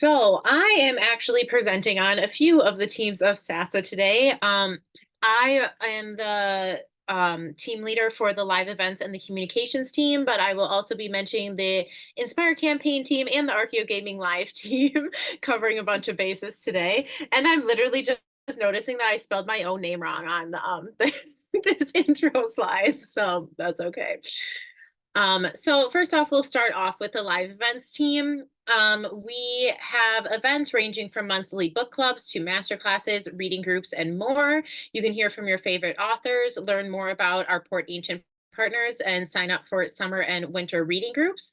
So I am actually presenting on a few of the teams of SASA today. I am the team leader for the live events and the communications team, but I will also be mentioning the Inspire campaign team and the Archeo Gaming Live team, covering a bunch of bases today. And I'm literally just noticing that I spelled my own name wrong on this intro slide, so that's okay. So first off, we'll start off with the live events team. We have events ranging from monthly book clubs to master classes, reading groups, and more. You can hear from your favorite authors, learn more about our Port Ancient partners, and sign up for summer and winter reading groups,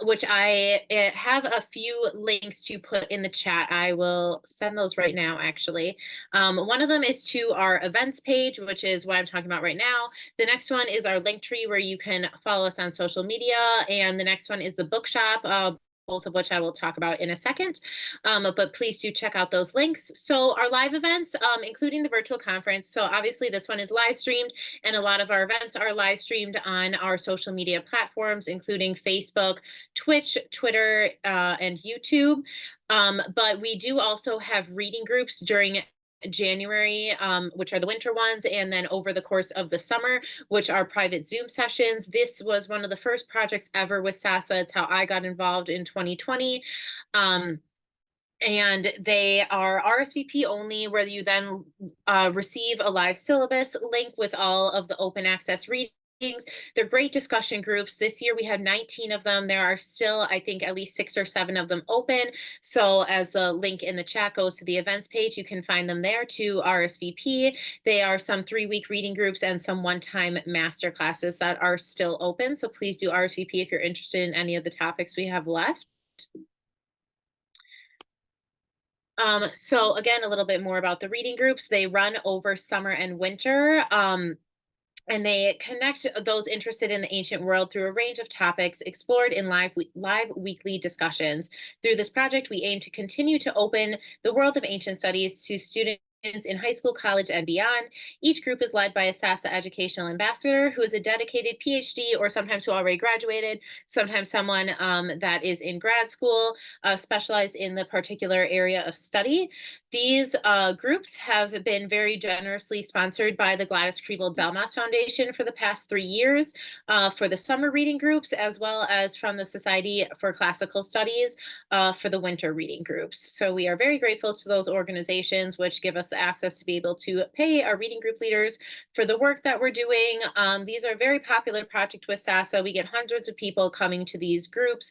which I have a few links to put in the chat. I will send those right now, actually. One of them is to our events page, which is what I'm talking about right now. The next one is our link tree where you can follow us on social media. And the next one is the bookshop, both of which I will talk about in a second. But please do check out those links. So our live events, including the virtual conference. So obviously this one is live streamed, and a lot of our events are live streamed on our social media platforms, including Facebook, Twitch, Twitter, and YouTube. But we do also have reading groups during January, which are the winter ones, and then over the course of the summer, which are private Zoom sessions. This was one of the first projects ever with SASA. It's how I got involved in 2020. And they are RSVP only, where you then receive a live syllabus link with all of the open access readings. They're great discussion groups. This year we have 19 of them. There are still, I think, at least 6 or 7 of them open. So as the link in the chat goes to the events page, you can find them there to RSVP. They are some 3-week reading groups and some one-time master classes that are still open. So please do RSVP if you're interested in any of the topics we have left. So again, a little bit more about the reading groups. They run over summer and winter. And they connect those interested in the ancient world through a range of topics explored in live weekly discussions. Through this project, we aim to continue to open the world of ancient studies to students in high school, college, and beyond. Each group is led by a SASA educational ambassador who is a dedicated PhD, or sometimes who already graduated, sometimes someone that is in grad school, specialized in the particular area of study. These groups have been very generously sponsored by the Gladys Kriebel Delmas Foundation for the past 3 years for the summer reading groups, as well as from the Society for Classical Studies for the winter reading groups. So we are very grateful to those organizations, which give us the access to be able to pay our reading group leaders for the work that we're doing. These are a very popular project with SASA. We get hundreds of people coming to these groups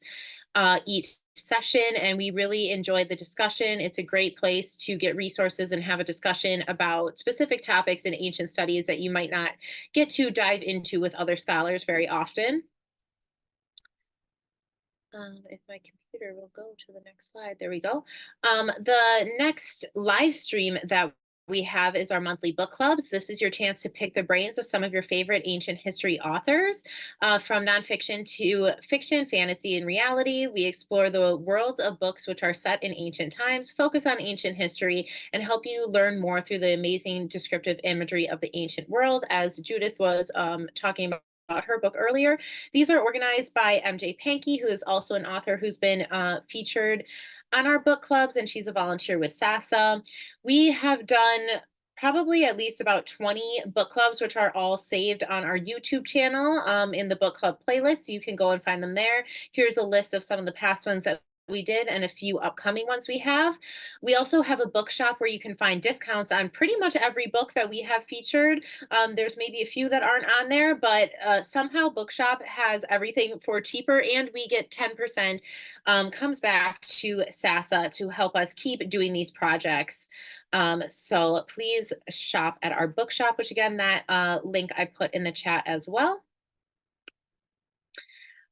each session, and we really enjoyed the discussion. It's a great place to get resources and have a discussion about specific topics in ancient studies that you might not get to dive into with other scholars very often. If my computer will go to the next slide, there we go. The next live stream that we have is our monthly book clubs. This is your chance to pick the brains of some of your favorite ancient history authors, from nonfiction to fiction, fantasy, and reality. We explore the worlds of books which are set in ancient times, focus on ancient history, and help you learn more through the amazing descriptive imagery of the ancient world, as Judith was talking about her book earlier. These are organized by MJ Pankey, who is also an author who's been featured on our book clubs, and she's a volunteer with SASA. We have done probably at least about 20 book clubs, which are all saved on our YouTube channel in the book club playlist. So you can go and find them there. Here's a list of some of the past ones that we did and a few upcoming ones we have. We also have a bookshop where you can find discounts on pretty much every book that we have featured. There's maybe a few that aren't on there, but somehow Bookshop has everything for cheaper, and we get 10% comes back to SASA to help us keep doing these projects. So please shop at our bookshop, which again, that link I put in the chat as well.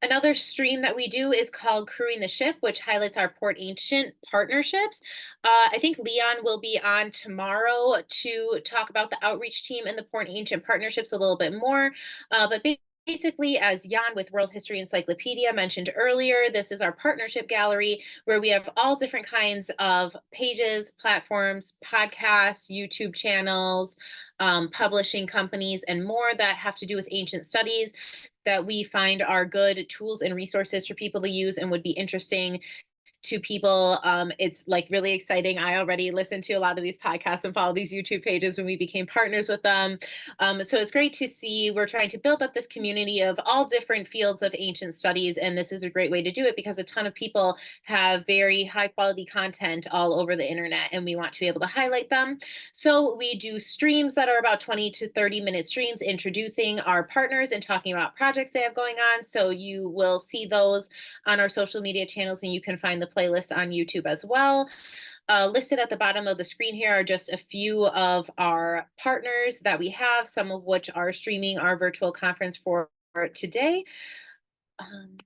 Another stream that we do is called Crewing the Ship, which highlights our Port Ancient partnerships. I think Leon will be on tomorrow to talk about the outreach team and the Port Ancient partnerships a little bit more. But basically, as Jan with World History Encyclopedia mentioned earlier, this is our partnership gallery where we have all different kinds of pages, platforms, podcasts, YouTube channels, publishing companies, and more that have to do with ancient studies that we find are good tools and resources for people to use and would be interesting to people. It's like really exciting. I already listened to a lot of these podcasts and follow these YouTube pages when we became partners with them. So it's great to see we're trying to build up this community of all different fields of ancient studies. And this is a great way to do it because a ton of people have very high quality content all over the internet, and we want to be able to highlight them. So we do streams that are about 20 to 30-minute streams introducing our partners and talking about projects they have going on. So you will see those on our social media channels, and you can find the playlist on YouTube as well. Listed at the bottom of the screen here are just a few of our partners that we have, some of which are streaming our virtual conference for today. Um,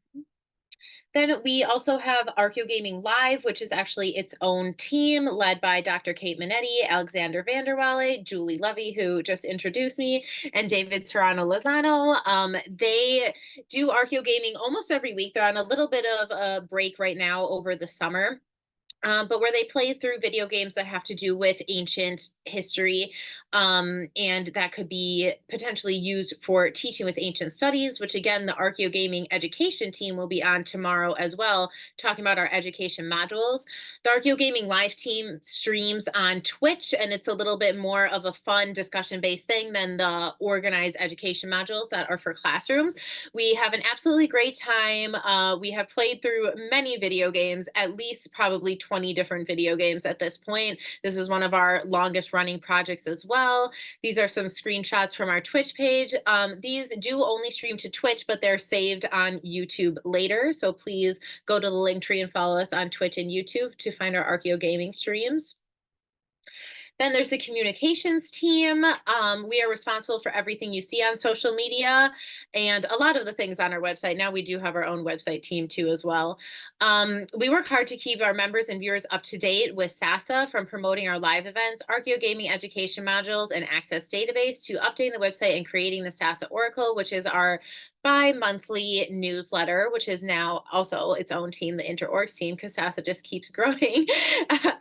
then we also have Archeo Gaming Live, which is actually its own team led by Dr. Kate Minetti, Alexander Vanderwale, Julie Levy, who just introduced me, and David Serrano Lozano. They do Archeo Gaming almost every week. They're on a little bit of a break right now over the summer. But where they play through video games that have to do with ancient history. And that could be potentially used for teaching with ancient studies, which again, the Archeo Gaming education team will be on tomorrow as well, talking about our education modules. The Archeo Gaming live team streams on Twitch, and it's a little bit more of a fun discussion-based thing than the organized education modules that are for classrooms. We have an absolutely great time. We have played through many video games, at least probably 20 different video games at this point. This is one of our longest running projects as well. These are some screenshots from our Twitch page. These do only stream to Twitch, but they're saved on YouTube later. So please go to the link tree and follow us on Twitch and YouTube to find our Archeo Gaming streams. Then there's the communications team. We are responsible for everything you see on social media and a lot of the things on our website. Now we do have our own website team too as well. We work hard to keep our members and viewers up to date with SASA, from promoting our live events, Archeo Gaming education modules, and access database, to updating the website and creating the SASA Oracle, which is our bi-monthly newsletter, which is now also its own team, the InterOrgs team, because SASA just keeps growing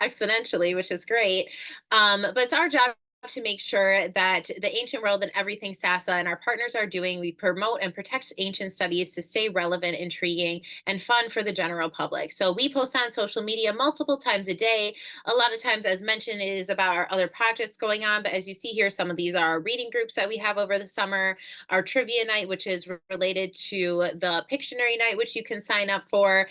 exponentially, which is great. But it's our job to make sure that the ancient world and everything SASA and our partners are doing, we promote and protect ancient studies to stay relevant, intriguing, and fun for the general public. So we post on social media multiple times a day. A lot of times, as mentioned, it is about our other projects going on. But as you see here, some of these are our reading groups that we have over the summer, our trivia night, which is related to the Pictionary night, which you can sign up for.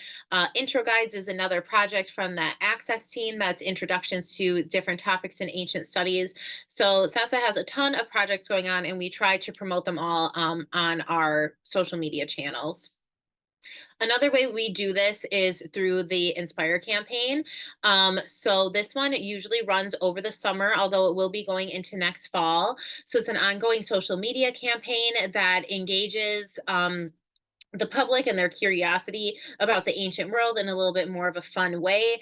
Intro guides is another project from the Access team that's introductions to different topics in ancient studies. So SASA has a ton of projects going on, and we try to promote them all on our social media channels. Another way we do this is through the Inspire campaign. So this one usually runs over the summer, although it will be going into next fall. So it's an ongoing social media campaign that engages the public and their curiosity about the ancient world in a little bit more of a fun way.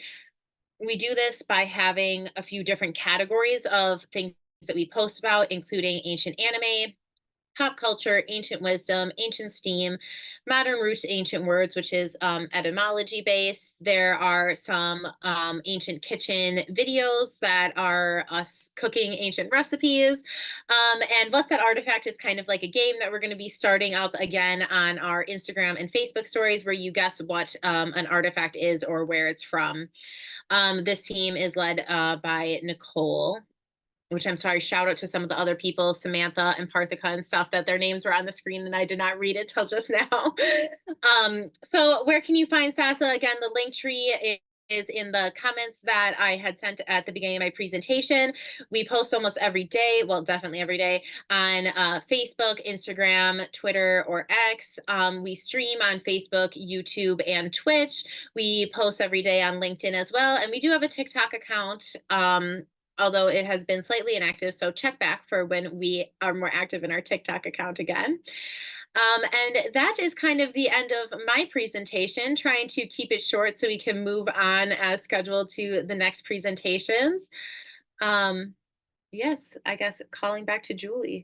We do this by having a few different categories of things that we post about, including ancient anime, pop culture, ancient wisdom, ancient STEAM, modern roots, ancient words, which is etymology based. There are some ancient kitchen videos that are us cooking ancient recipes. And What's That Artifact is kind of like a game that we're going to be starting up again on our Instagram and Facebook stories, where you guess what an artifact is or where it's from. This team is led by Nicole, which I'm sorry, shout out to some of the other people, Samantha and Parthika and stuff, that their names were on the screen and I did not read it till just now. So where can you find SASA? Again, the link tree is in the comments that I had sent at the beginning of my presentation. We post almost every day, well, definitely every day, on Facebook, Instagram, Twitter, or X. We stream on Facebook, YouTube, and Twitch. We post every day on LinkedIn as well. And we do have a TikTok account, although it has been slightly inactive. So check back for when we are more active in our TikTok account again. And that is kind of the end of my presentation, trying to keep it short so we can move on as scheduled to the next presentations. Yes, I guess calling back to Julie.